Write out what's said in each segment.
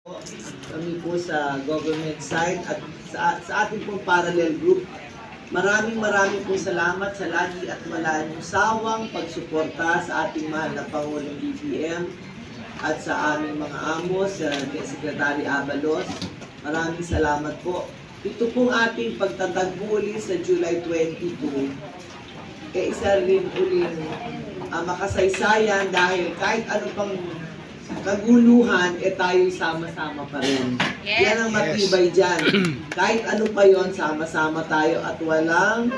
Kami po sa government side at sa ating pong parallel group. Maraming pong salamat sa lagi at walang sawang pagsuporta sa ating mahal na Pangulong BBM at sa aming mga amo, sa Secretary Abalos. Maraming salamat po. Ito pong ating pagtatagpo sa July 22, isa rin uling makasaysayan dahil kahit ano pang kaguluhan, tayo sama-sama pa rin. Yes. Yan ang matibay dyan. Kahit ano pa yon, sama-sama tayo at walang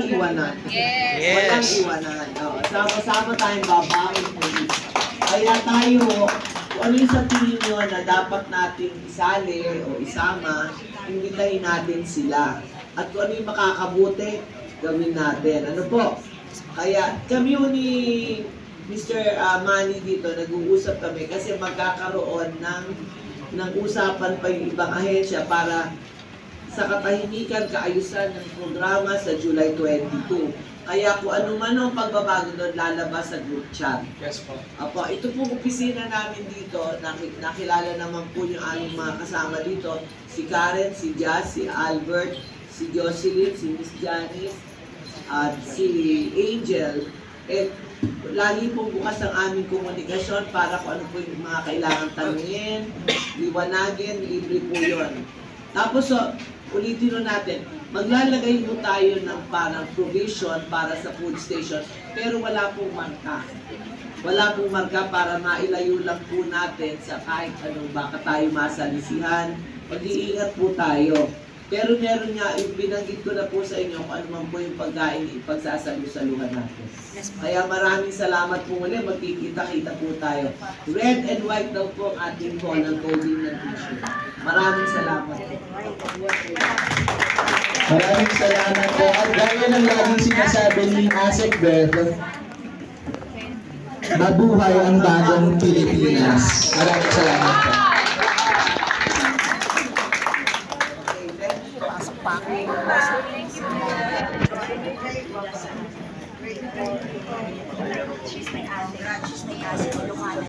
iwanan. Yes. Walang iwanan. Sama-sama tayong babaeng ulit. Kaya tayo, kung ano yung sa tingin nyo na dapat nating isali o isama, imbitahin natin sila. At kung ano yung makakabuti, gawin natin. Ano po? Kaya kami ni Mr. Manny dito, nag-uusap kami kasi magkakaroon ng usapan pa yung ibang ahensya para sa katahimikan, kaayusan ng programa sa July 22. Kaya kung ano man ang pagbabago doon, lalabas sa group chat. Yes po. Apo, ito po opisina namin dito, nakilala naman po yung aming mga kasama dito, si Karen, si Jazz, si Albert, si Jocelyn, si Miss Janice, at si Angel. Lagi pong bukas ang aming komunikasyon para kung ano po yung mga kailangan tanungin, liwanagin, libre po yun. Tapos, ulitin natin, maglalagay po tayo ng parang provision para sa food station, pero wala pong marka. Wala pong marka para mailayo lang po natin sa kahit anong baka tayo masalisihan. Mag-iingat po tayo. Pero meron nga, binanggit ko na po sa inyo kung ano man po yung pagkain ipagsasalu-saluhan natin. Kaya maraming salamat po muli, magkikita-kita po tayo. Red and white daw po ang ating po ng coding ng issue. Maraming salamat. Maraming salamat po. At gaya ng laging sinasabi ni Asek Beth, mabuhay ang bagong Pilipinas. Maraming salamat po. She's my ate. She's my ate.